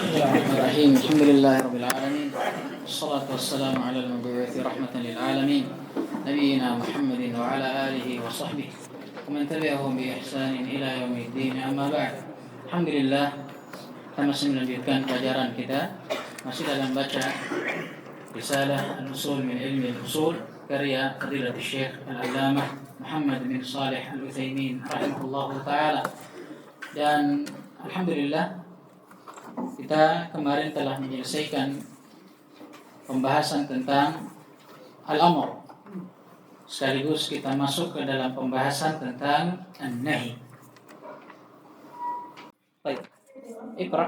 Bismillahirrahmanirrahim. Alhamdulillahirabbil alamin. Wassalatu wassalamu ala al-mabu'uthi rahmatan lil alamin. Nabiyyina Muhammadin wa ala alihi wa sahbihi wa man tabi'ahum bi ihsanin ila yaumiddin. Amma ba'd. Alhamdulillah, kita masih melanjutkan pelajaran kita masih dalam baca Risalah Al-Usul min Ilmi Al-Usul karya Fadilatul Syekh Al-Allamah Muhammad bin Shalih Al-Utsaimin rahimahullahu taala. Dan alhamdulillah kita kemarin telah menyelesaikan pembahasan tentang al-amr. Sekaligus kita masuk ke dalam pembahasan tentang an-nahi. Baik. Iqra.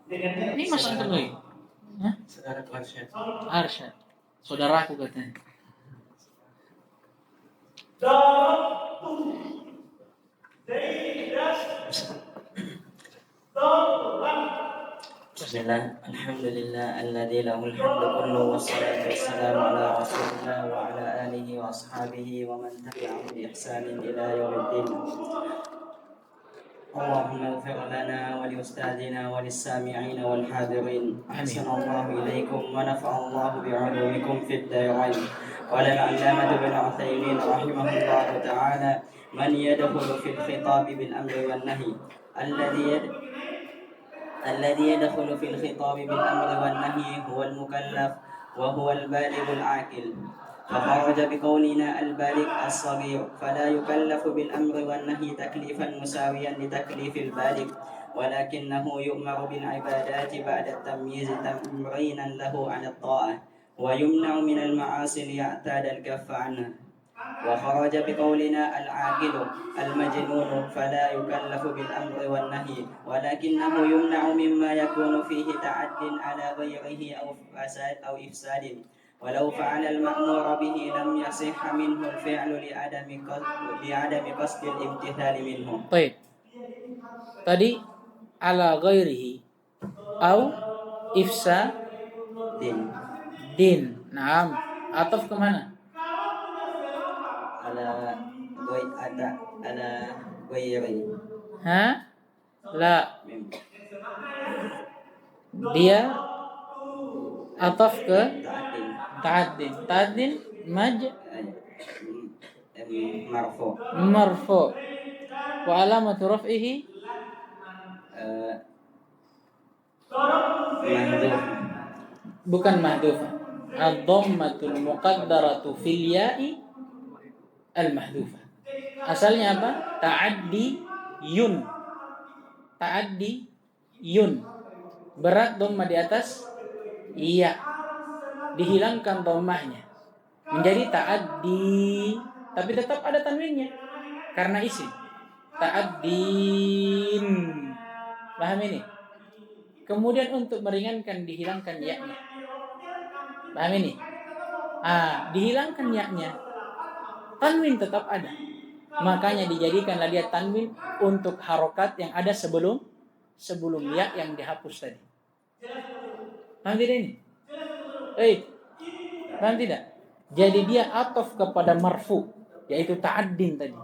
Ini Mas antum lagi? Hah? Saudara Arsyad. Arsyad. Saudaraku katanya. Bismillah, alhamdulillah, alladzi lahul hamdu kullu wassalatu wassalamu ala rasulillah wa ala alihi wa ashabihi wa man tabi'ahum bi ihsanin ila yaumiddin. Allahumma ighfir lana wa li ustadina wa lis sami'ina wal hadirin. Ahsanallahu ilaikum wa nafa'allahu bi'ulumikum fid darain. Qala al-'allamah ibn Utsaimin rahimahullahu ta'ala man yadkhulu fil khitab bil amri wan nahi الذي يدخل في الخطاب بالأمر والنهي هو المكلف وهو البالغ العاقل فخرج بقولنا البالغ الصغير فلا يكلف بالأمر والنهي تكليفا مساويا لتكليف البالغ ولكنه يؤمر بالعبادات بعد التمييز تمرينا له على الطاعة ويمنع من المعاصي ليعتاد الكف عنها وخرج بقولنا العاقل المجنون فلا يكلف بالأمر والنهي ولكنه يمنع مما يكون فيه تعد على غيره أو إفساد ولو فعل المأمور به لم يصح منه الفعل لعدم قصد الامتثال منه. طيب. Tadi ala ghairihi au ifsa din. Naam. Ataf kemana? Ala ghairi. Ha? La. Dia ataf ke ta'addin. Ta'addin marfu. Wa alamatu raf'ihi mahdhuf. Bukan mahdhuf. Ad-dhammatul muqaddaratu fil ya'i al-mahdhufah. Asalnya apa? Ta'addi yun. Berat dhamma di atas iya. Dihilangkan dhammahnya. Menjadi ta'addi, tapi tetap ada tanwinnya karena isim. Ta'addin. Paham ini? Kemudian untuk meringankan dihilangkan ya-nya. Paham ini? Dihilangkan ya-nya. Tanwin tetap ada. Makanya dijadikanlah dia tanwin untuk harokat yang ada sebelum ya yang dihapus tadi. Paham tidak ini? Paham tidak? Jadi dia ataf kepada marfu, yaitu ta'addin tadi.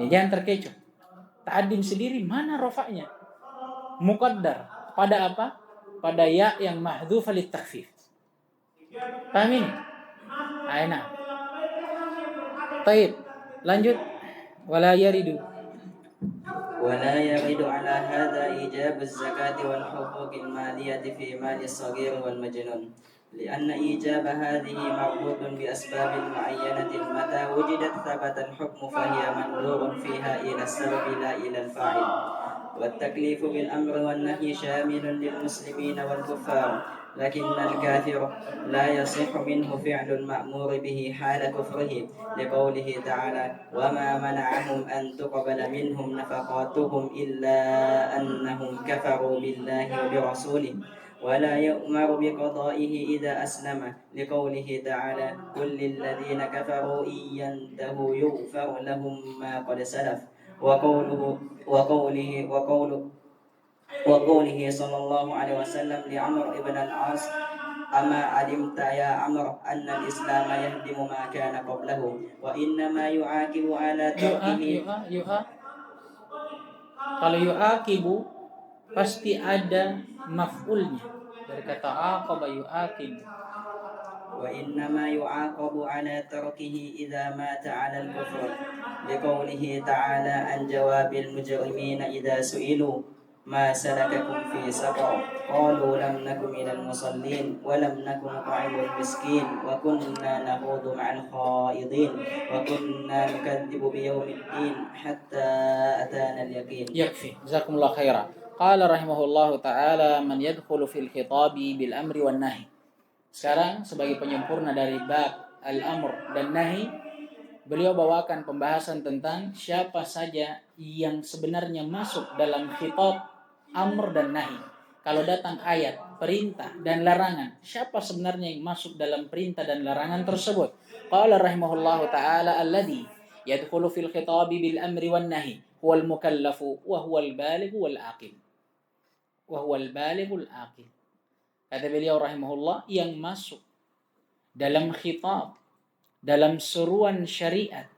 Jangan terkecoh. Ta'addin sendiri mana rafa'nya? Muqaddar. Pada apa? Pada ya yang mahdhufah litakfif. Paham ini? Nah. Baik, lanjut. Wala yaridu على هذا إيجاب الزكاة والحقوق المالية في مال الصغير والمجنون لأن إيجاب هذه مربوط بأسباب معينة متى وجدت ثبت الحكم فهي منظور فيها إلى السبب لا إلى الفاعل والتكليف بالأمر والنهي شامل للمسلمين والكفار لكن الكافر لا يصح منه فعل المأمور به حال كفره لقوله تعالى وما منعهم أن تقبل منهم نفقاتهم إلا أنهم كفروا بالله وبرسوله ولا يؤمر بقضائه إذا أسلم لقوله تعالى قل للذين كفروا إن ينتهوا يغفر لهم ما قد سلف وقوله صلى الله عليه وسلم لعمر بن العاص أما علمت يا عمرو أن الإسلام يهدم ما كان قبله وإنما يعاقب على تركه. Kalau yu'aqibu pasti ada maf'ulnya dari kata aqaba yu'aqib. وإنما يعاقب على تركه إذا مات على الكفر لقوله تعالى عن جواب المجرمين إذا سئلوا ما سلككم في سقر قالوا لم نكن من المصلين ولم نكن نطعم المسكين وكنا نخوض مع الخائضين وكنا نكذب بيوم الدين حتى أتانا اليقين. يكفي جزاكم الله خيرا. قال رحمه الله تعالى من يدخل في الخطاب بالأمر والنهي. Sekarang sebagai penyempurna dari bab al-amr dan nahi, beliau bawakan pembahasan tentang siapa saja yang sebenarnya masuk dalam khitab amr dan nahi. Kalau datang ayat perintah dan larangan, siapa sebenarnya yang masuk dalam perintah dan larangan tersebut? Qala rahimahullahu ta'ala alladhi yadkhulu fil khitabi bil amri wan nahi huwal mukallafu wa huwal balighu wal aqil. Wa huwal balighul aqil. Kata beliau rahimahullah, yang masuk dalam khitab, dalam seruan syariat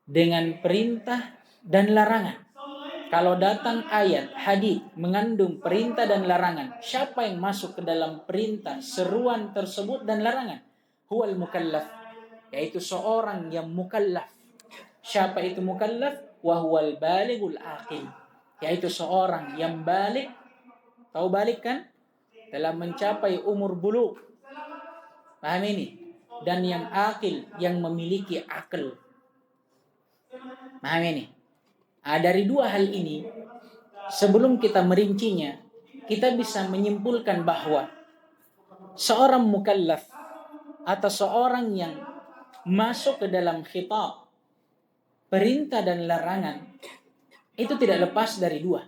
dengan perintah dan larangan. Kalau datang ayat, hadis mengandung perintah dan larangan, siapa yang masuk ke dalam perintah, seruan tersebut dan larangan? Huwal mukallaf, yaitu seorang yang mukallaf. Siapa itu mukallaf? Wa huwal balighul aqil, yaitu seorang yang balik. Tahu balik kan? Dalam mencapai umur bulugh. Paham ini? Dan yang akil, yang memiliki akal. Paham ini? Dari dua hal ini, sebelum kita merincinya, kita bisa menyimpulkan bahwa seorang mukallaf atau seorang yang masuk ke dalam khitab, perintah dan larangan, itu tidak lepas dari dua.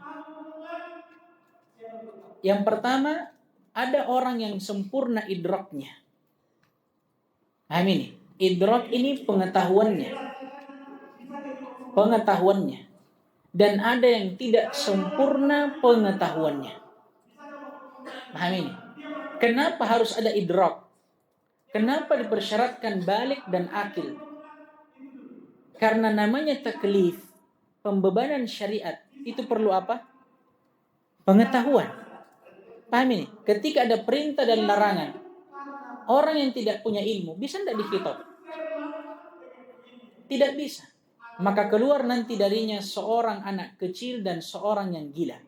Yang pertama, ada orang yang sempurna idraknya. Paham ini? Idrak ini pengetahuannya. Dan ada yang tidak sempurna pengetahuannya. Paham ini? Kenapa harus ada idrak? Kenapa dipersyaratkan balik dan akil? Karena namanya taklif, pembebanan syariat, itu perlu apa? Pengetahuan. Paham ini? Ketika ada perintah dan larangan, orang yang tidak punya ilmu bisa tidak dikhitab? Tidak bisa. Maka keluar nanti darinya seorang anak kecil dan seorang yang gila.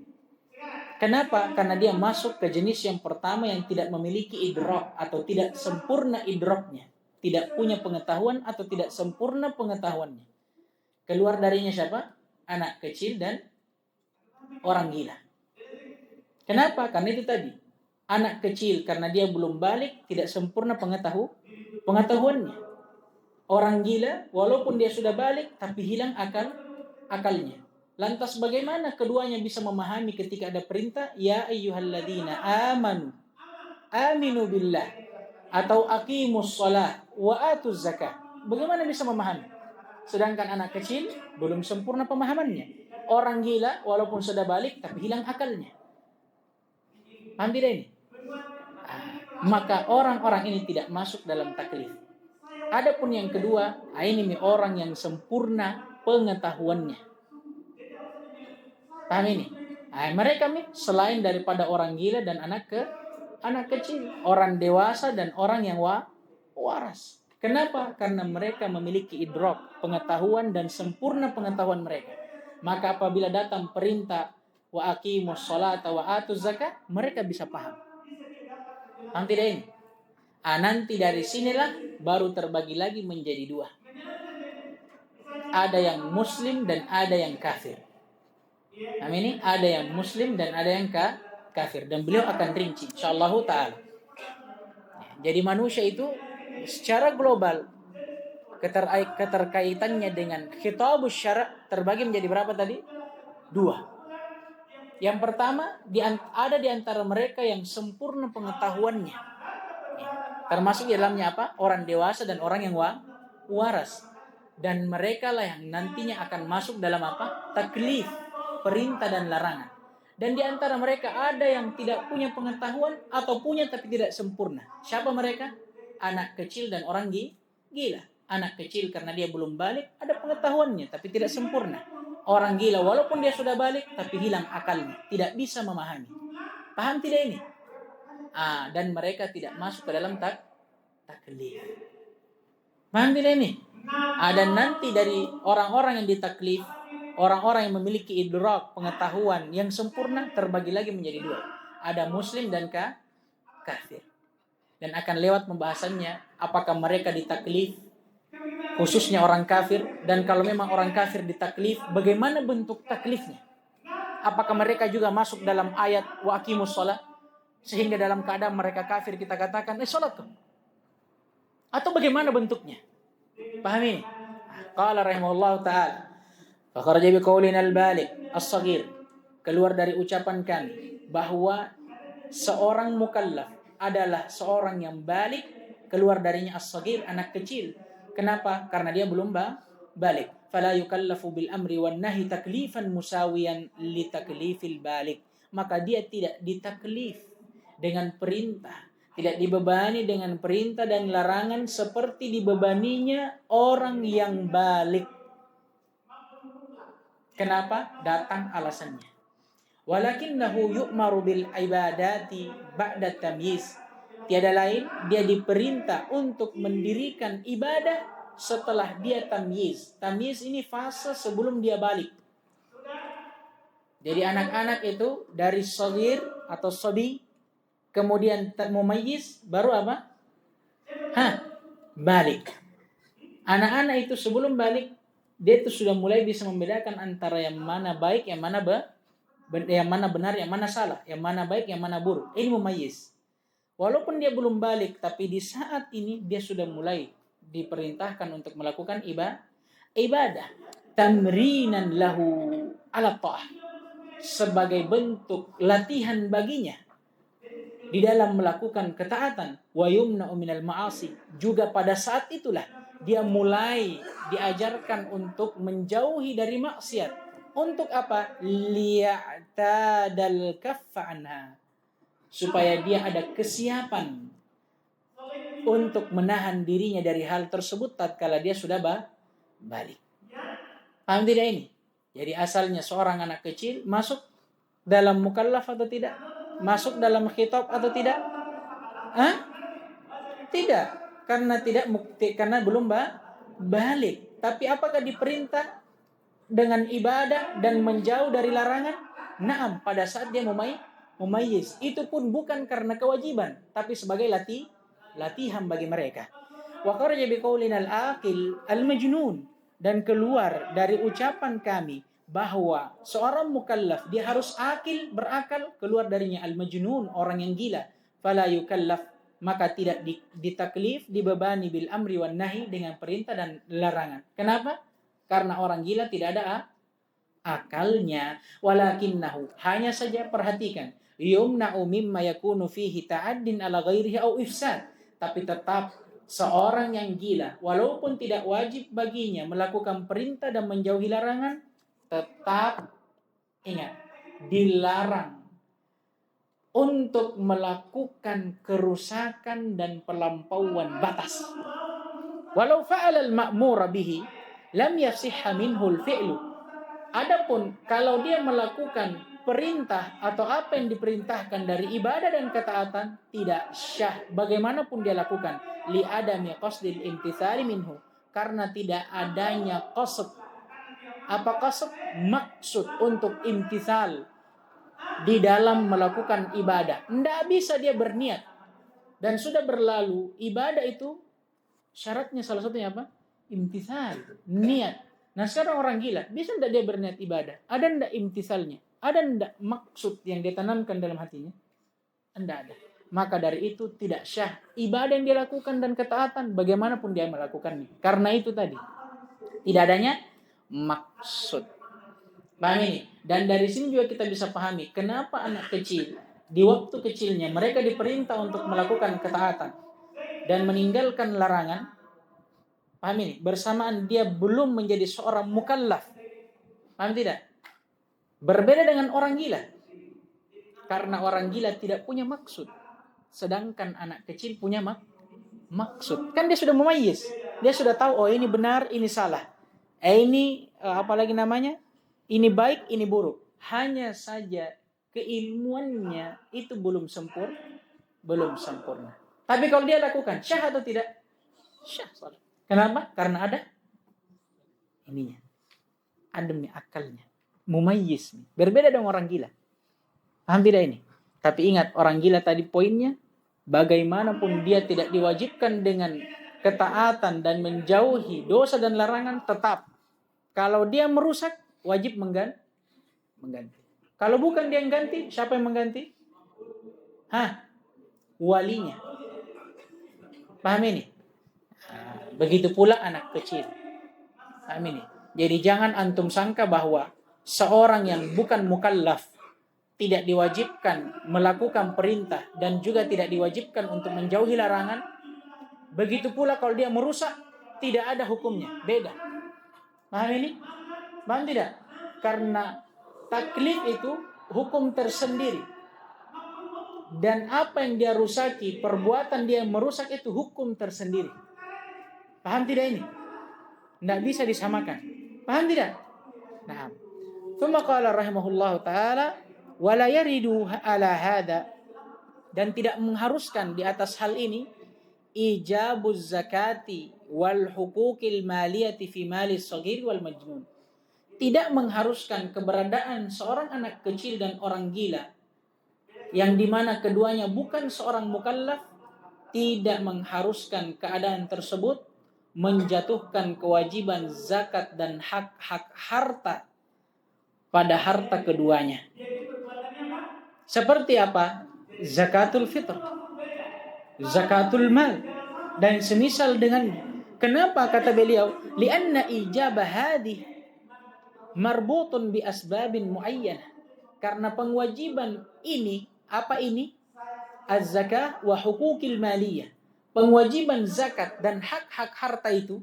Kenapa? Karena dia masuk ke jenis yang pertama yang tidak memiliki idrak atau tidak sempurna idraknya. Tidak punya pengetahuan atau tidak sempurna pengetahuannya. Keluar darinya siapa? Anak kecil dan orang gila. Kenapa? Karena itu tadi. Anak kecil karena dia belum balik, tidak sempurna pengetahuannya. Orang gila walaupun dia sudah balik tapi hilang akalnya. Lantas bagaimana keduanya bisa memahami ketika ada perintah ya ayyuhalladzina aminu billah atau aqimus shalah wa atuz zakah? Bagaimana bisa memahami? Sedangkan anak kecil belum sempurna pemahamannya. Orang gila walaupun sudah balik tapi hilang akalnya. Paham tidak ini? Maka orang-orang ini tidak masuk dalam taklif. Adapun yang kedua, ini orang yang sempurna pengetahuannya. Paham ini? Mereka selain daripada orang gila dan anak kecil, orang dewasa dan orang yang waras. Kenapa? Karena mereka memiliki idrak, pengetahuan dan sempurna pengetahuan mereka. Maka apabila datang perintah wa aqimus sholata wa atuz zakah, mereka bisa paham. Paham tidak ini? Nanti dari sinilah baru terbagi lagi menjadi dua. Ada yang muslim dan ada yang kafir. Ini ada yang muslim dan ada yang kafir. Dan beliau akan rinci insyaallah ta'ala. Jadi manusia itu secara global keterkaitannya dengan khitabus syara' terbagi menjadi berapa tadi? Dua. Yang pertama, ada di antara mereka yang sempurna pengetahuannya. Termasuk di dalamnya apa? Orang dewasa dan orang yang waras. Dan mereka lah yang nantinya akan masuk dalam apa? Taklif, perintah dan larangan. Dan di antara mereka ada yang tidak punya pengetahuan atau punya tapi tidak sempurna. Siapa mereka? Anak kecil dan orang gila. Anak kecil karena dia belum balik, ada pengetahuannya tapi tidak sempurna. Orang gila walaupun dia sudah balik tapi hilang akalnya, tidak bisa memahami. Paham tidak ini? Dan mereka tidak masuk ke dalam taklif. Paham tidak ini? Dan nanti dari orang-orang yang ditaklif, orang-orang yang memiliki idrak, pengetahuan yang sempurna terbagi lagi menjadi dua. Ada muslim dan kafir. Dan akan lewat pembahasannya apakah mereka ditaklif, khususnya orang kafir, dan kalau memang orang kafir ditaklif, bagaimana bentuk taklifnya? Apakah mereka juga masuk dalam ayat wa aqimus shalah, sehingga dalam keadaan mereka kafir kita katakan salat tuh? Atau bagaimana bentuknya? Pahami? Qala rahimahullahu ta'ala fa kharaja bi qaulina al-baligh as-saghir, keluar dari ucapan kami bahwa seorang mukallaf adalah seorang yang balik, keluar darinya as-saghir, anak kecil. Kenapa? Karena dia belum balik. Fala yukallafu bil amri wan nahi taklifan musawiyan li taklifil balik. Maka dia tidak ditaklif dengan perintah, tidak dibebani dengan perintah dan larangan seperti dibebaninya orang yang balik. Kenapa? Datang alasannya. Walakinnahu yu'maru bil ibadati ba'da tamyiz. Tiada lain, dia diperintah untuk mendirikan ibadah setelah dia tamyiz. Tamyiz ini fase sebelum dia balik. Jadi anak-anak itu dari shaghir atau sabi, kemudian mumayyiz, baru apa? Balik. Anak-anak itu sebelum balik, dia itu sudah mulai bisa membedakan antara yang mana baik, yang mana benar, yang mana salah, yang mana baik, yang mana buruk. Ini mumayyiz. Walaupun dia belum balik, tapi di saat ini dia sudah mulai diperintahkan untuk melakukan ibadah. Tamrinan lahu ala ta'ah, sebagai bentuk latihan baginya di dalam melakukan ketaatan. Wa yumna'u minal ma'asi, juga pada saat itulah dia mulai diajarkan untuk menjauhi dari maksiat. Untuk apa? Liya'tadal kaffa anha, supaya dia ada kesiapan untuk menahan dirinya dari hal tersebut tatkala dia sudah balik. Paham tidak ini? Jadi asalnya seorang anak kecil masuk dalam mukallaf atau tidak? Masuk dalam khitab atau tidak? Tidak, karena belum balik. Tapi apakah diperintah dengan ibadah dan menjauh dari larangan? Naam, pada saat dia mumayyiz. Itu pun bukan karena kewajiban, tapi sebagai latihan bagi mereka. Wa kharaja biqaulina al-aqil al-majnun, dan keluar dari ucapan kami bahwa seorang mukallaf dia harus akil, berakal, keluar darinya al-majnun, orang yang gila. Fala yukallaf, maka tidak ditaklif, dibebani bil amri wan nahi, dengan perintah dan larangan. Kenapa? Karena orang gila tidak ada akalnya. Walakinnahu, hanya saja perhatikan, yumna'u mimma yakunu fihi ta'addin ala ghairihi au ifsad. Tapi tetap seorang yang gila, walaupun tidak wajib baginya melakukan perintah dan menjauhi larangan, tetap ingat, dilarang untuk melakukan kerusakan dan pelampauan batas. Walau fa'ala al-ma'mura bihi lam yasihha minhu al-fi'lu. Adapun kalau dia melakukan perintah atau apa yang diperintahkan dari ibadah dan ketaatan, tidak syah bagaimanapun dia lakukan, li adami qasdil imtithali minhu, karena tidak adanya qasd. Apa qasd? Maksud untuk imtithal di dalam melakukan ibadah. Tidak bisa dia berniat dan sudah berlalu. Ibadah itu syaratnya salah satunya apa? Imtithal, niat. Nah sekarang orang gila, bisa tidak dia berniat ibadah? Ada tidak imtithalnya? Ada tidak maksud yang dia tanamkan dalam hatinya? Tidak ada. Maka dari itu tidak syah ibadah yang dia lakukan dan ketaatan bagaimanapun dia melakukannya. Karena itu tadi, tidak adanya maksud. Paham ini? Dan dari sini juga kita bisa pahami kenapa anak kecil di waktu kecilnya mereka diperintah untuk melakukan ketaatan dan meninggalkan larangan. Paham ini? Bersamaan dia belum menjadi seorang mukallaf. Paham tidak? Berbeda dengan orang gila. Karena orang gila tidak punya maksud. Sedangkan anak kecil punya maksud. Kan dia sudah memayis. Dia sudah tahu, oh ini benar, ini salah. Ini apalagi namanya? Ini baik, ini buruk. Hanya saja keilmuannya itu belum sempurna. Tapi kalau dia lakukan, syah atau tidak? Syah. Kenapa? Karena ada ininya. Adem nih akalnya. Mumayyiz. Berbeda dengan orang gila. Paham tidak ini? Tapi ingat, orang gila tadi poinnya, bagaimanapun dia tidak diwajibkan dengan ketaatan dan menjauhi dosa dan larangan, tetap. Kalau dia merusak, wajib mengganti. Kalau bukan dia yang ganti, siapa yang mengganti? Walinya. Paham ini? Begitu pula anak kecil. Paham ini? Jadi jangan antum sangka bahwa seorang yang bukan mukallaf tidak diwajibkan melakukan perintah dan juga tidak diwajibkan untuk menjauhi larangan. Begitu pula kalau dia merusak, tidak ada hukumnya. Beda. Paham ini? Paham tidak? Karena taklif itu hukum tersendiri. Dan apa yang dia rusaki, perbuatan dia merusak itu hukum tersendiri. Paham tidak ini? Tidak bisa disamakan. Paham tidak? Nah. Thumma qala rahimahullahu ta'ala wala yaridu ala hada, dan tidak mengharuskan di atas hal ini ijabuz zakati wal hukukil maliyati fi malis saghir wal majnun. Tidak mengharuskan keberadaan seorang anak kecil dan orang gila yang dimana keduanya bukan seorang mukallaf, tidak mengharuskan keadaan tersebut menjatuhkan kewajiban zakat dan hak-hak harta pada harta keduanya. Seperti apa? Zakatul fitr, zakatul mal, dan semisal dengannya. Kenapa kata beliau? Lianna ijabah hadih marbutun bi asbabin muayyanah. Karena pengewajiban ini, apa ini? Az-zakah wa hukukil maliyah. Pengewajiban zakat dan hak-hak harta itu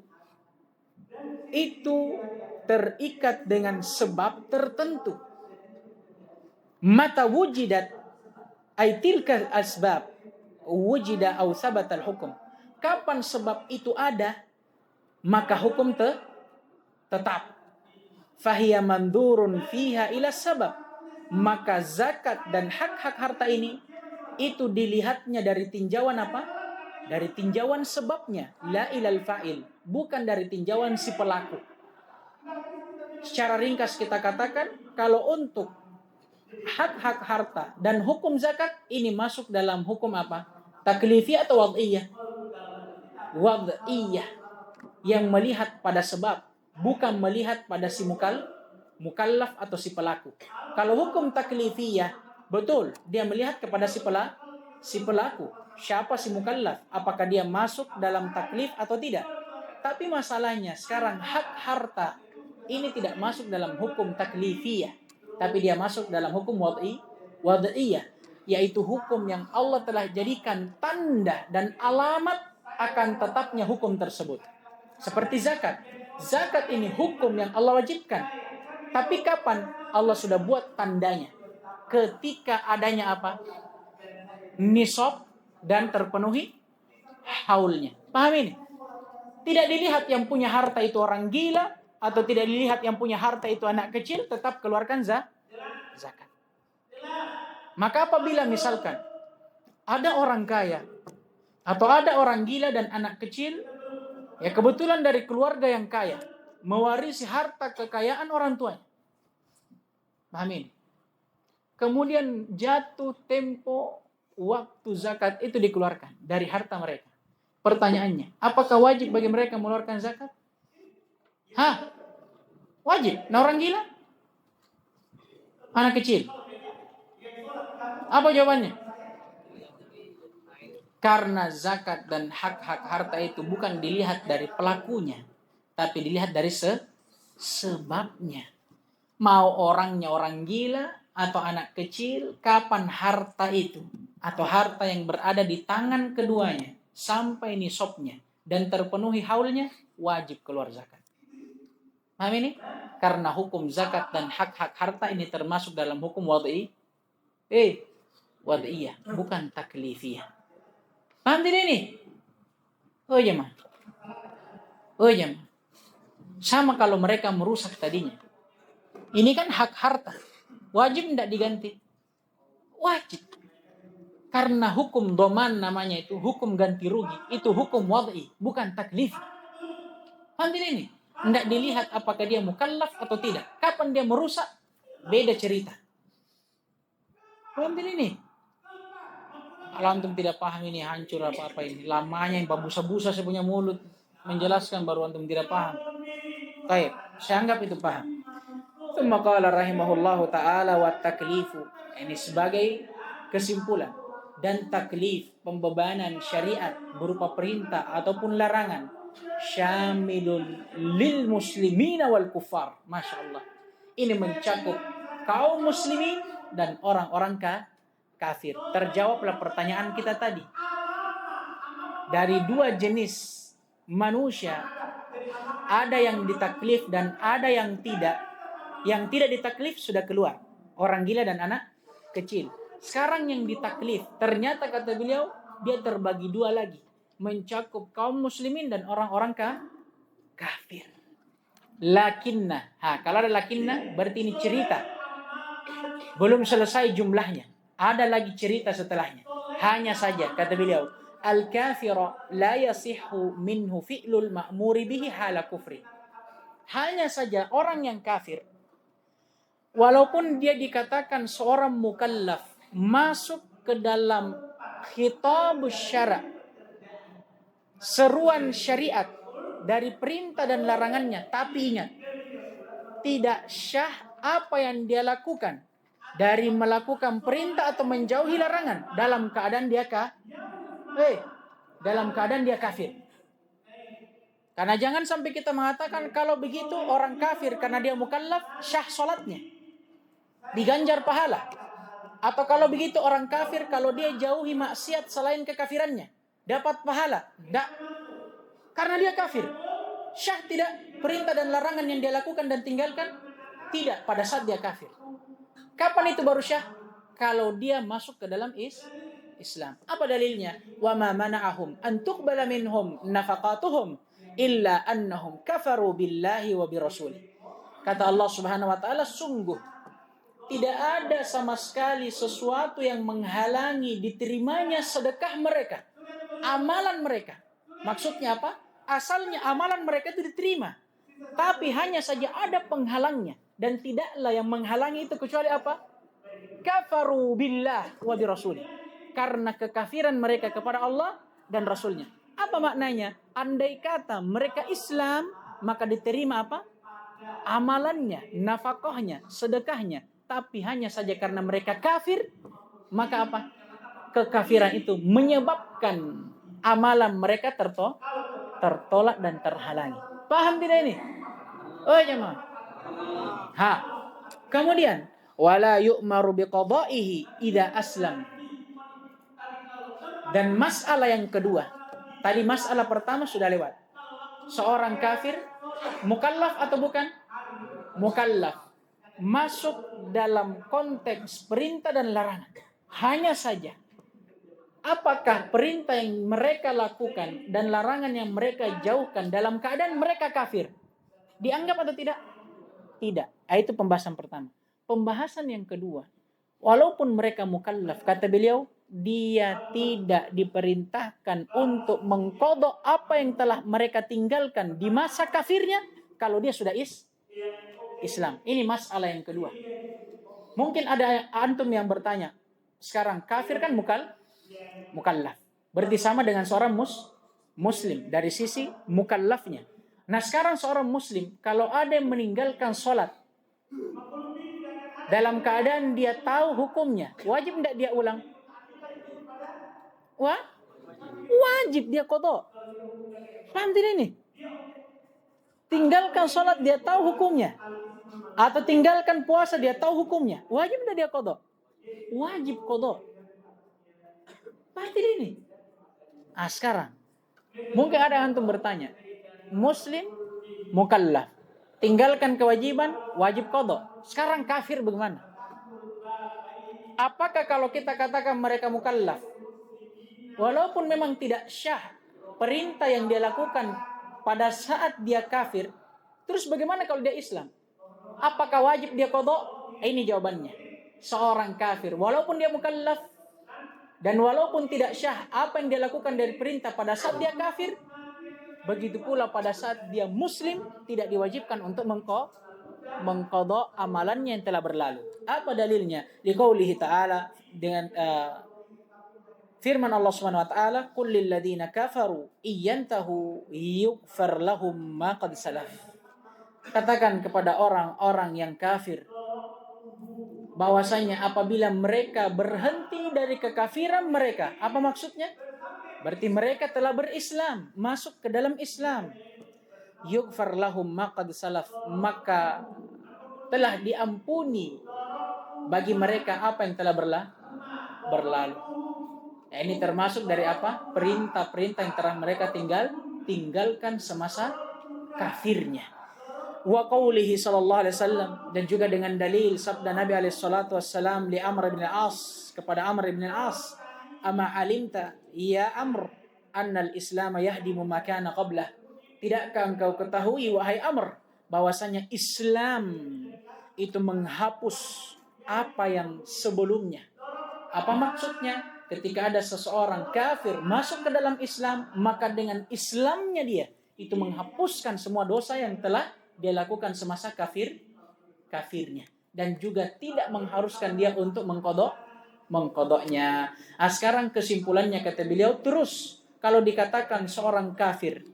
terikat dengan sebab tertentu. Mata wujidat ay tilka asbab wujida aw sabata al-hukum. Kapan sebab itu ada, maka hukum tetap. Fahiya mandurun fiha ila sabab. Maka zakat dan hak-hak harta ini itu dilihatnya dari tinjauan apa? Dari tinjauan sebabnya, la ilal fa'il, bukan dari tinjauan si pelaku. Secara ringkas kita katakan, kalau untuk hak-hak harta dan hukum zakat ini masuk dalam hukum apa? Taklifiyah atau wad'iyah? Wad'iyah, yang melihat pada sebab, bukan melihat pada si mukallaf atau si pelaku. Kalau hukum taklifiyah, betul, dia melihat kepada si pelaku. Siapa si mukallaf? Apakah dia masuk dalam taklif atau tidak? Tapi masalahnya sekarang hak harta ini tidak masuk dalam hukum taklifiyah, tapi dia masuk dalam hukum wad'iyah, yaitu hukum yang Allah telah jadikan tanda dan alamat akan tetapnya hukum tersebut. Seperti zakat. Zakat ini hukum yang Allah wajibkan. Tapi kapan Allah sudah buat tandanya? Ketika adanya apa? Nisab dan terpenuhi haulnya. Paham ini? Tidak dilihat yang punya harta itu orang gila, atau tidak dilihat yang punya harta itu anak kecil, tetap keluarkan zakat. Maka apabila misalkan ada orang kaya atau ada orang gila dan anak kecil, ya kebetulan dari keluarga yang kaya, mewarisi harta kekayaan orang tuanya. Paham ini? Kemudian jatuh tempo waktu zakat itu dikeluarkan dari harta mereka. Pertanyaannya, apakah wajib bagi mereka mengeluarkan zakat? Wajib. Nah orang gila? Anak kecil? Apa jawabannya? Karena zakat dan hak-hak harta itu bukan dilihat dari pelakunya, tapi dilihat dari sebabnya. Mau orangnya orang gila atau anak kecil, kapan harta itu atau harta yang berada di tangan keduanya sampai nisabnya dan terpenuhi haulnya, wajib keluar zakat. Paham ini? Karena hukum zakat dan hak-hak harta ini termasuk dalam hukum wad'i. wad'iyah, bukan taklifiyah. Paham tidak ini? Oh jemaah. Sama kalau mereka merusak tadinya. Ini kan hak harta. Wajib tidak diganti? Wajib. Karena hukum doman namanya itu, hukum ganti rugi. Itu hukum wad'i, bukan taklif. Paham tidak ini? Tidak dilihat apakah dia mukallaf atau tidak. Kapan dia merusak, beda cerita. Paham tidak ini? Kalau antum tidak paham ini hancur apa-apa ini. Lamanya yang busa-busa saya punya mulut menjelaskan baru antum tidak paham. Baik, saya anggap itu paham. Tsumma qala rahimahullahu taala wa taklifu. Ini sebagai kesimpulan. Dan taklif, pembebanan syariat berupa perintah ataupun larangan, syamilun lil muslimina wal kufar. Masya Allah. Ini mencakup kaum muslimin dan orang-orang kafir. Terjawablah pertanyaan kita tadi. Dari dua jenis manusia, ada yang ditaklif dan ada yang tidak. Yang tidak ditaklif sudah keluar. Orang gila dan anak kecil. Sekarang yang ditaklif, ternyata kata beliau, dia terbagi dua lagi. Mencakup kaum muslimin dan orang-orang kafir. Lakinna. Kalau ada lakinna, berarti ini cerita. Belum selesai jumlahnya. Ada lagi cerita setelahnya. Hanya saja, kata beliau, al-kafira la yasihhu minhu fi'lul ma'muri bihi hala kufri. Hanya saja orang yang kafir, walaupun dia dikatakan seorang mukallaf, masuk ke dalam khitabus syara', seruan syariat dari perintah dan larangannya, tapi ingat, tidak syah apa yang dia lakukan dari melakukan perintah atau menjauhi larangan dalam keadaan dia kafir. Karena jangan sampai kita mengatakan kalau begitu orang kafir karena dia mukallaf syah salatnya, diganjar pahala. Atau kalau begitu orang kafir kalau dia jauhi maksiat selain kekafirannya dapat pahala. Tidak. Karena dia kafir. Syah tidak perintah dan larangan yang dia lakukan dan tinggalkan? Tidak, pada saat dia kafir. Kapan itu baru syah? Kalau dia masuk ke dalam Islam. Apa dalilnya? Wa ma mana'ahum an tuqbala minhum nafaqatuhum illa annahum kafaru billahi wa birasuli. Kata Allah Subhanahu wa taala, sungguh tidak ada sama sekali sesuatu yang menghalangi diterimanya sedekah mereka, amalan mereka. Maksudnya apa? Asalnya amalan mereka itu diterima, tapi hanya saja ada penghalangnya. Dan tidaklah yang menghalangi itu kecuali apa? Kafaru billah wa birasuli. Karena kekafiran mereka kepada Allah dan Rasulnya. Apa maknanya? Andai kata mereka Islam, maka diterima apa? Amalannya, nafkahnya, sedekahnya. Tapi hanya saja karena mereka kafir, maka apa? Kekafiran itu menyebabkan amalan mereka tertolak dan terhalangi. Paham tidak ini? Oh jemaah. Kemudian wala yu'maru biqada'ihi idza aslam. Dan masalah yang kedua, tadi masalah pertama sudah lewat. Seorang kafir mukallaf atau bukan? Mukallaf. Masuk dalam konteks perintah dan larangan. Hanya saja apakah perintah yang mereka lakukan dan larangan yang mereka jauhkan dalam keadaan mereka kafir dianggap atau tidak? Tidak. Itu pembahasan pertama. Pembahasan yang kedua, walaupun mereka mukallaf, kata beliau, dia tidak diperintahkan untuk mengqadha apa yang telah mereka tinggalkan di masa kafirnya kalau dia sudah Islam. Ini masalah yang kedua. Mungkin ada antum yang bertanya, sekarang kafir kan mukallaf. Berarti sama dengan seorang muslim dari sisi mukallafnya. Nah sekarang seorang muslim kalau ada yang meninggalkan sholat dalam keadaan dia tahu hukumnya, wajib tidak dia ulang? Wajib dia qadha. Paham tidak ini? Tinggalkan sholat dia tahu hukumnya, atau tinggalkan puasa dia tahu hukumnya, wajib tidak dia qadha? Wajib qadha. Paham tidak ini? Sekarang mungkin ada yang antum bertanya, muslim mukallaf, tinggalkan kewajiban, wajib qadha. Sekarang kafir bagaimana? Apakah kalau kita katakan mereka mukallaf, walaupun memang tidak syah perintah yang dia lakukan pada saat dia kafir, terus bagaimana kalau dia Islam? Apakah wajib dia qadha? Ini jawabannya. Seorang kafir, walaupun dia mukallaf dan walaupun tidak syah apa yang dia lakukan dari perintah pada saat dia kafir, begitu pula pada saat dia muslim tidak diwajibkan untuk mengqadha amalannya yang telah berlalu. Apa dalilnya? Liqaulihi ta'ala, dengan firman Allah Subhanahu wa taala, "Qul lil ladzina kafaru iyantahu yughfar lahum ma qad salaf." Katakan kepada orang-orang yang kafir bahwasanya apabila mereka berhenti dari kekafiran mereka, apa maksudnya? Berarti mereka telah berislam, masuk ke dalam Islam. Yughfar lahum ma qad salaf, maka telah diampuni bagi mereka apa yang telah berlalu. Ya, ini termasuk dari apa? Perintah-perintah yang telah mereka tinggalkan semasa kafirnya. Wa qaulihi sallallahu alaihi wasallam, dan juga dengan dalil sabda Nabi alaihi salatu wassalam li Amr bin Al-As, kepada Amr bin Al-As, "Ama alimta ya Amr annal Islam yahdimu ma kana qablah?" Tidakkah engkau ketahui wahai Amr bahwasanya Islam itu menghapus apa yang sebelumnya? Apa maksudnya? Ketika ada seseorang kafir masuk ke dalam Islam, maka dengan Islamnya dia itu menghapuskan semua dosa yang telah dia lakukan semasa kafirnya, dan juga tidak mengharuskan dia untuk mengqadhanya. Sekarang kesimpulannya kata beliau, terus kalau dikatakan seorang kafir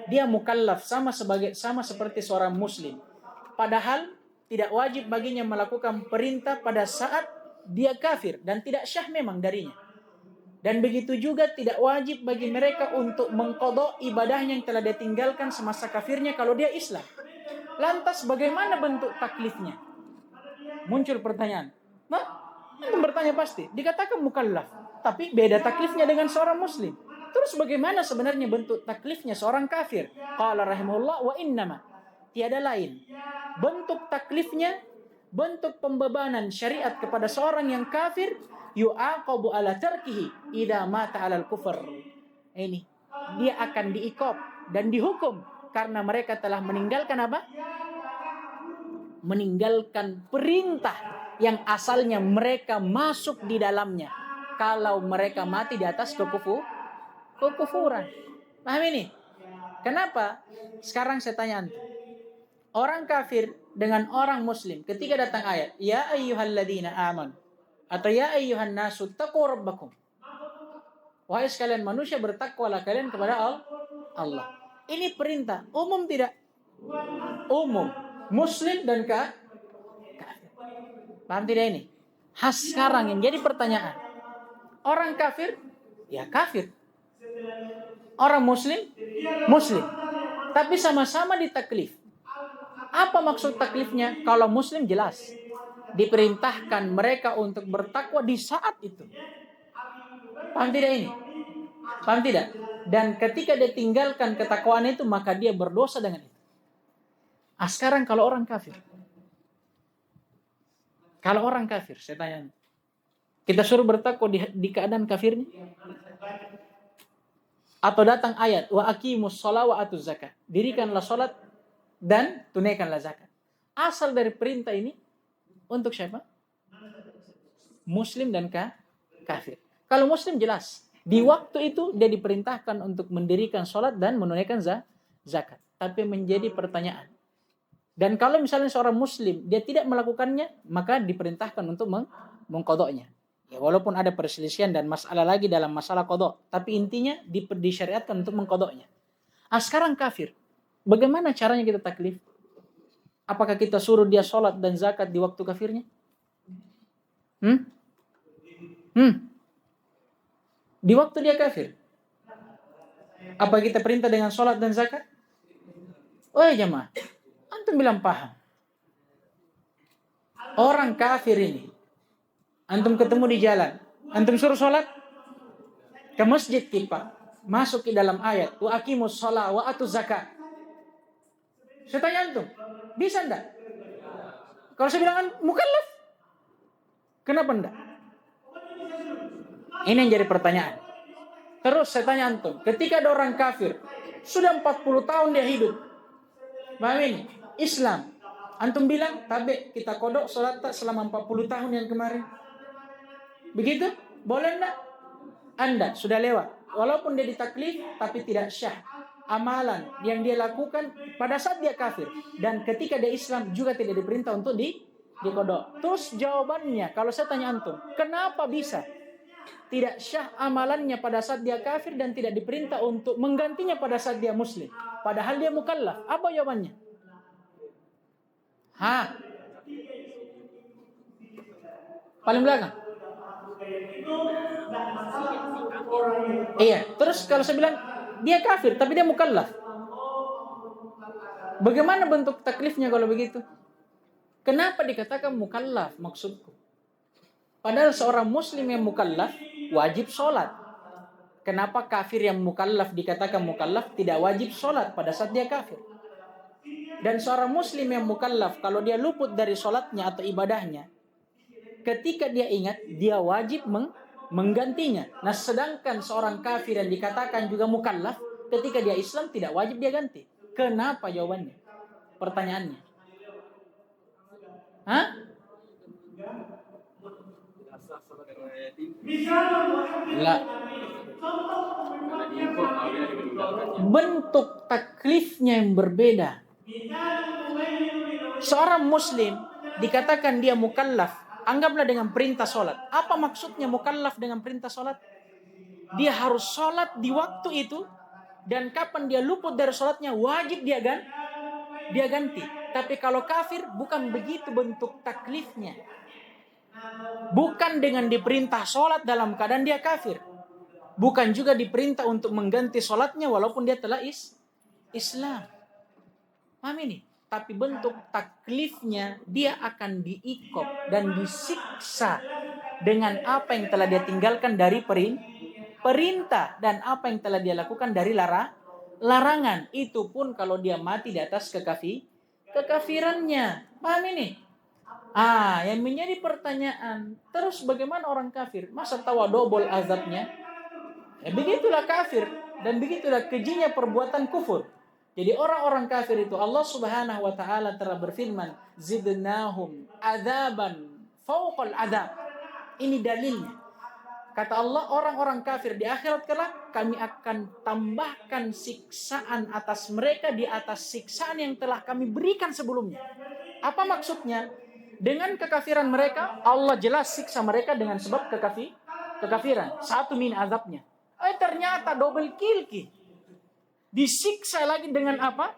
dia mukallaf sama seperti seorang muslim, padahal tidak wajib baginya melakukan perintah pada saat dia kafir dan tidak syah memang darinya. Dan begitu juga tidak wajib bagi mereka untuk mengqadha ibadahnya yang telah dia tinggalkan semasa kafirnya kalau dia Islam. Lantas bagaimana bentuk taklifnya? Muncul pertanyaan. Nah, antum bertanya pasti. Dikatakan mukallaf, tapi beda taklifnya dengan seorang muslim. Terus bagaimana sebenarnya bentuk taklifnya seorang kafir? Qala rahimahullah, wa innama, tiada lain. Bentuk taklifnya, bentuk pembebanan syariat kepada seorang yang kafir, yu'aqabu ala tarkihi idza mata 'alal kufr. Ini dia akan diiqab dan dihukum karena mereka telah meninggalkan apa? Meninggalkan perintah yang asalnya mereka masuk di dalamnya. Kalau mereka mati di atas kekufuran. Paham ini? Kenapa? Sekarang saya tanya antum. Orang kafir dengan orang muslim ketika datang ayat, ya ayyuhalladzina amanu, atau ya ayyuhan nasu taqu rabbakum. Wahai sekalian manusia, bertakwalah kalian kepada Allah. Ini perintah umum tidak? Umum. Muslim dan kafir. Paham tidak ini? Sekarang yang jadi pertanyaan. Orang kafir, ya kafir. Orang muslim, muslim. Tapi sama-sama ditaklif. Apa maksud taklifnya? Kalau muslim jelas. Diperintahkan mereka untuk bertakwa di saat itu. Paham tidak ini? Paham tidak? Dan ketika dia tinggalkan ketakwaan itu, maka dia berdosa dengan itu. Sekarang kalau orang kafir. Kalau orang kafir, saya tanya. Kita suruh bertakwa di keadaan kafirnya? Atau datang ayat, wa aqimus shalah wa atuz zakat. Dirikanlah salat dan tunaikanlah zakat. Asal dari perintah ini untuk siapa? Muslim dan kafir. Kalau muslim jelas. Di waktu itu dia diperintahkan untuk mendirikan sholat dan menunaikan zakat. Tapi menjadi pertanyaan. Dan kalau misalnya seorang muslim dia tidak melakukannya, maka diperintahkan untuk mengqadhanya. Ya, walaupun ada perselisihan dan masalah lagi dalam masalah qadha, tapi intinya disyariatkan untuk mengqadhanya. Sekarang kafir. Bagaimana caranya kita taklif? Apakah kita suruh dia sholat dan zakat di waktu kafirnya? Di waktu dia kafir. Apa kita perintah dengan sholat dan zakat? Oh ya jemaah, antum bilang paham. Orang kafir ini, antum ketemu di jalan, antum suruh sholat ke masjid kita, masuk ke dalam ayat, wa aqimus shalah wa atuz zakat. Saya tanya antum, bisa enggak? Kalau saya bilang mukallaf, kenapa enggak? Ini yang jadi pertanyaan. Terus saya tanya antum, ketika ada orang kafir sudah 40 tahun dia hidup, paham ini? Islam, antum bilang, tabe kita kodok sholat tak selama 40 tahun yang kemarin. Begitu? Boleh enggak? Anda sudah lewat. Walaupun dia ditaklif, tapi tidak syah. Amalan yang dia lakukan pada saat dia kafir. Dan ketika dia Islam juga tidak diperintah untuk dikodok. Terus jawabannya, kalau saya tanya antum, kenapa bisa tidak syah amalannya pada saat dia kafir dan tidak diperintah untuk menggantinya pada saat dia muslim? Padahal dia mukallaf. Apa jawabannya? Paling belakang. Iya, terus kalau saya bilang dia kafir tapi dia mukallaf, bagaimana bentuk taklifnya kalau begitu? Kenapa dikatakan mukallaf maksudku? Padahal seorang muslim yang mukallaf wajib sholat. Kenapa kafir yang mukallaf dikatakan mukallaf tidak wajib sholat pada saat dia kafir? Dan seorang muslim yang mukallaf kalau dia luput dari sholatnya atau ibadahnya, ketika dia ingat dia wajib menggantinya. Nah, sedangkan seorang kafir yang dikatakan juga mukallaf, ketika dia Islam tidak wajib dia ganti. Kenapa jawabannya? Pertanyaannya. Lah. Bentuk taklifnya yang berbeda. Seorang muslim dikatakan dia mukallaf, anggaplah dengan perintah sholat. Apa maksudnya mukallaf dengan perintah sholat? Dia harus sholat di waktu itu, dan kapan dia luput dari sholatnya wajib dia ganti. Tapi kalau kafir bukan begitu bentuk taklifnya. Bukan dengan diperintah sholat dalam keadaan dia kafir. Bukan juga diperintah untuk mengganti sholatnya walaupun dia telah Islam. Paham ini? Tapi bentuk taklifnya dia akan diikop dan disiksa dengan apa yang telah dia tinggalkan dari perintah dan apa yang telah dia lakukan dari larangan. Itu pun kalau dia mati di atas kekafirannya. Paham ini? Yang menjadi pertanyaan, terus bagaimana orang kafir? Masa tawa double azabnya? Begitulah kafir dan begitulah kejinya perbuatan kufur. Jadi orang-orang kafir itu Allah Subhanahu wa taala telah berfirman, zidnahum adzaban fawqal adzab. Ini dalilnya. Kata Allah, orang-orang kafir di akhirat kelak kami akan tambahkan siksaan atas mereka di atas siksaan yang telah kami berikan sebelumnya. Apa maksudnya? Dengan kekafiran mereka, Allah jelas siksa mereka dengan sebab kekafiran. Satu min azabnya. Ternyata double kill. Disiksa lagi dengan apa?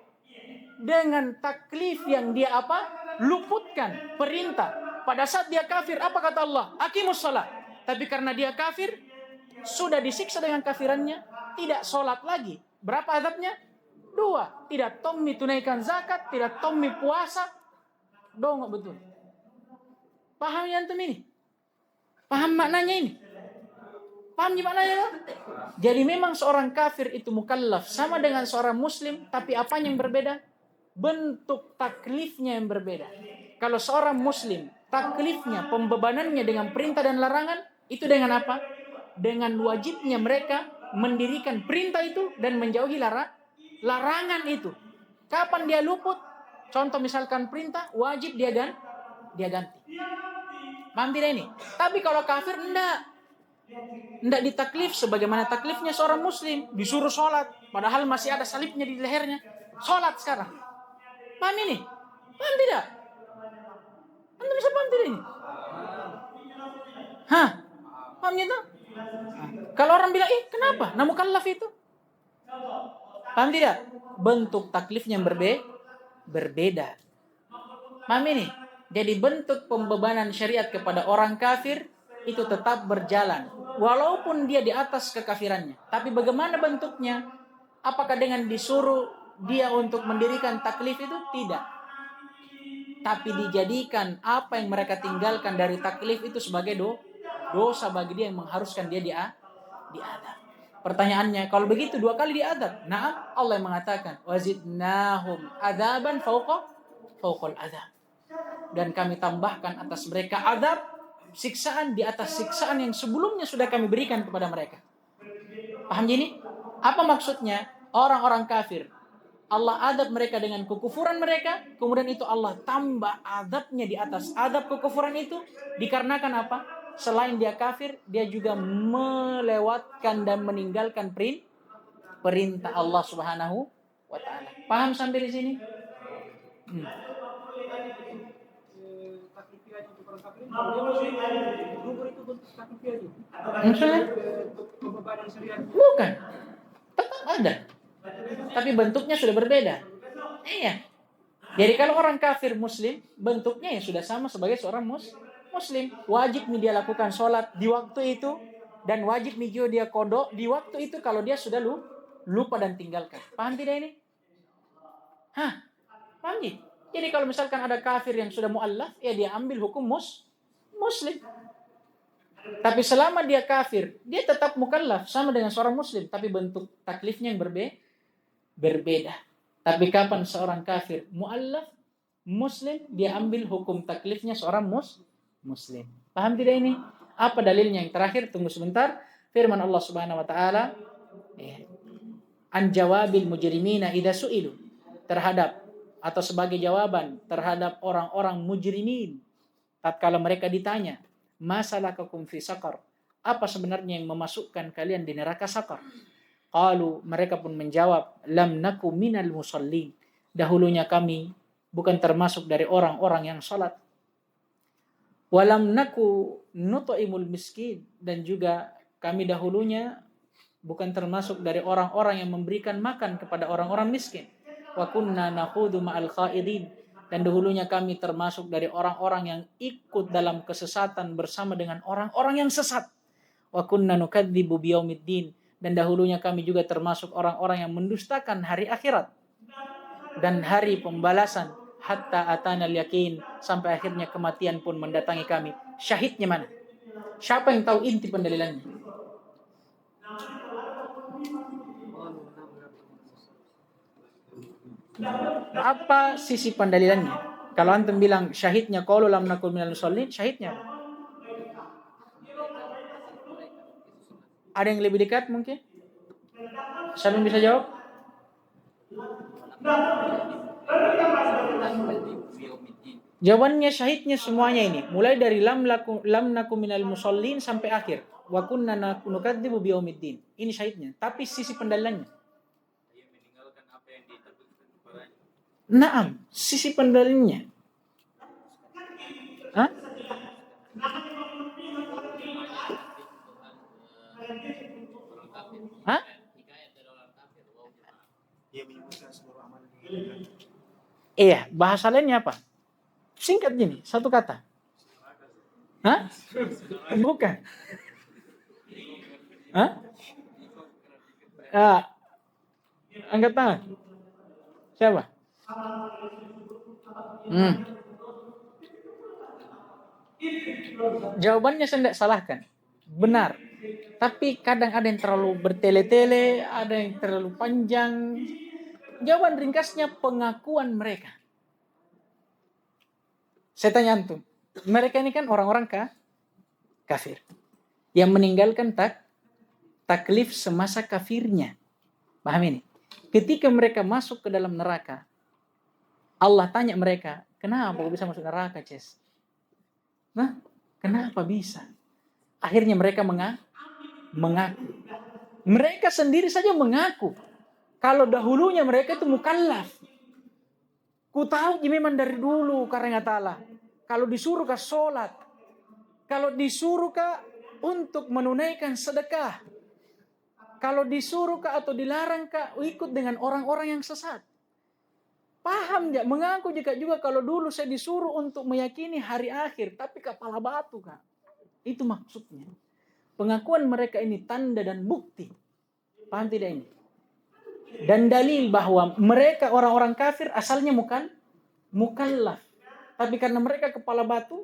Dengan taklif yang dia apa? Luputkan perintah. Pada saat dia kafir, apa kata Allah? Aqimus shalah. Tapi karena dia kafir, sudah disiksa dengan kafirannya, tidak sholat lagi. Berapa azabnya? 2. Tidak tommi tunaikan zakat, tidak tommi puasa. Dong, betul. Paham ya antum ini? Paham maknanya ini? Paham maknanya? Jadi memang seorang kafir itu mukallaf sama dengan seorang muslim, tapi apa yang berbeda? Bentuk taklifnya yang berbeda. Kalau seorang muslim, taklifnya, pembebanannya dengan perintah dan larangan, itu dengan apa? Dengan wajibnya mereka mendirikan perintah itu dan menjauhi larangan itu. Kapan dia luput? Contoh misalkan perintah, wajib dia ganti. Paham tidak ini? Tapi kalau kafir enggak ditaklif sebagaimana taklifnya seorang muslim. Disuruh sholat, padahal masih ada salibnya di lehernya. Sholat sekarang. Paham ini? Paham tidak? Anda bisa paham tidak ini? Paham gitu? Kalau orang bilang, kenapa? Nah mukallaf itu. Paham tidak? Bentuk taklifnya yang berbeda. Paham ini? Jadi bentuk pembebanan syariat kepada orang kafir itu tetap berjalan. Walaupun dia di atas kekafirannya. Tapi bagaimana bentuknya? Apakah dengan disuruh dia untuk mendirikan taklif itu? Tidak. Tapi dijadikan apa yang mereka tinggalkan dari taklif itu sebagai dosa bagi dia yang mengharuskan dia diadab. Pertanyaannya, kalau begitu 2 kali diadab. Nah, Allah yang mengatakan, wazidnahum adzaban fawqal adzab. Dan kami tambahkan atas mereka azab siksaan di atas siksaan yang sebelumnya sudah kami berikan kepada mereka. Paham gini? Apa maksudnya? Orang-orang kafir, Allah adab mereka dengan kekufuran mereka, kemudian itu Allah tambah adabnya di atas adab kekufuran itu, dikarenakan apa? Selain dia kafir, dia juga melewatkan dan meninggalkan perintah Allah Subhanahu wa ta'ala. Paham sampai di sini? Maksudnya? Bukan. Tetap ada. Tapi bentuknya sudah berbeda. Iya. Jadi kalau orang kafir muslim, bentuknya ya sudah sama sebagai seorang muslim. Wajib dia lakukan sholat di waktu itu, dan wajib dia kodok di waktu itu kalau dia sudah lupa dan tinggalkan. Paham tidak ini? Paham tidak? Jadi kalau misalkan ada kafir yang sudah mu'allaf, ya dia ambil hukum muslim. Tapi selama dia kafir, dia tetap mukallaf sama dengan seorang muslim, tapi bentuk taklifnya yang berbeda. Tapi kapan seorang kafir mu'allaf muslim, dia ambil hukum taklifnya seorang muslim. Paham tidak ini? Apa dalilnya? Yang terakhir, tunggu sebentar. Firman Allah Subhanahu wa taala, an jawabil mujrimina idza su'ilu, terhadap atau sebagai jawaban terhadap orang-orang mujrimin tatkala mereka ditanya, masalakakum fi saqar, apa sebenarnya yang memasukkan kalian di neraka saqar? Qalu, mereka pun menjawab, lam naku minal musallin, dahulunya kami bukan termasuk dari orang-orang yang salat. Walam naku nut'imul miskin, dan juga kami dahulunya bukan termasuk dari orang-orang yang memberikan makan kepada orang-orang miskin. Wa kunna nakhudu ma'al khaidin, dan dahulunya kami termasuk dari orang-orang yang ikut dalam kesesatan bersama dengan orang-orang yang sesat. Wa kunna nukadzibu biyaumiddin, dan dahulunya kami juga termasuk orang-orang yang mendustakan hari akhirat dan hari pembalasan, hatta atanal yakin, sampai akhirnya kematian pun mendatangi kami. Syahidnya mana? Siapa yang tahu inti pendalilannya? Apa sisi pendalilannya? Kalau antum bilang syahidnya qalu lam nakul minal musallin, syahidnya apa? Ada yang lebih dekat mungkin? Siapa yang bisa jawab? Jawabannya syahidnya semuanya ini, mulai dari lam naku minal musallin sampai akhir. Wa kunna nukadzibu biyaumiddin. Ini syahidnya. Tapi sisi pendalilannya, naam, sisi pendalilannya. Hah? Hah? Iya, bahasa lainnya apa? Singkat gini, satu kata. Hah? Bukan. Hah? Angkat tangan. Siapa? Jawabannya saya tidak salahkan. Benar. Tapi kadang ada yang terlalu bertele-tele, ada yang terlalu panjang. Jawaban ringkasnya pengakuan mereka. Saya tanya antum, mereka ini kan orang-orang kafir yang meninggalkan taklif semasa kafirnya. Paham ini? Ketika mereka masuk ke dalam neraka, Allah tanya mereka, kenapa kau bisa masuk neraka, Ces? Nah, kenapa bisa? Akhirnya mereka mengaku. Mereka sendiri saja mengaku kalau dahulunya mereka itu mukallaf. Ku tahu memang dari dulu karena ta'ala. Kalau disuruh ke sholat, kalau disuruh ke untuk menunaikan sedekah, kalau disuruh ke atau dilarang ke ikut dengan orang-orang yang sesat. Paham ya? Mengaku juga kalau dulu saya disuruh untuk meyakini hari akhir, tapi kepala batu Kak. Itu maksudnya. Pengakuan mereka ini tanda dan bukti. Paham tidak ini? Dan dalil bahwa mereka orang-orang kafir asalnya mukallaf. Tapi karena mereka kepala batu,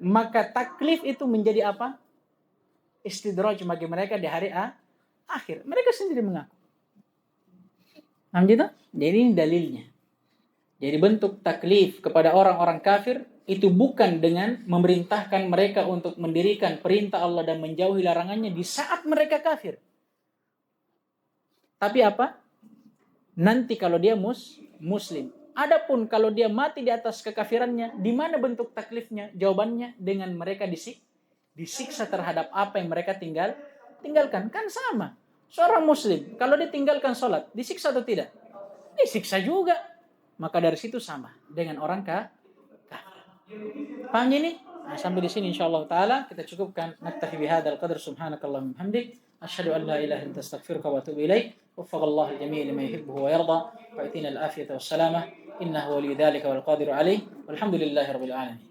maka taklif itu menjadi apa? Istidraj bagi mereka di hari akhir. Mereka sendiri mengaku. Paham gitu? Jadi ini dalilnya. Jadi bentuk taklif kepada orang-orang kafir itu bukan dengan memerintahkan mereka untuk mendirikan perintah Allah dan menjauhi larangannya di saat mereka kafir. Tapi apa? Nanti kalau dia muslim. Adapun kalau dia mati di atas kekafirannya, di mana bentuk taklifnya? Jawabannya dengan mereka disiksa terhadap apa yang mereka tinggalkan. Kan sama. Seorang muslim, kalau dia tinggalkan sholat, disiksa atau tidak? Disiksa juga. Maka dari situ sama dengan orang kafir. Paham ini? Nah, sampai di sini insyaallah taala kita cukupkan. Naktafi bihadzal qadar, subhanakallahumma hamdik, asyhadu an la ilaha illa anta astaghfiruka wa atubu ilaik. Waffaqallahu al-jami' lima yuhibbu wa yarda, wa atina al-afiyata was salamah, innahu waliyyu dzalika wal qadiru alaih. Walhamdulillahirabbil alamin.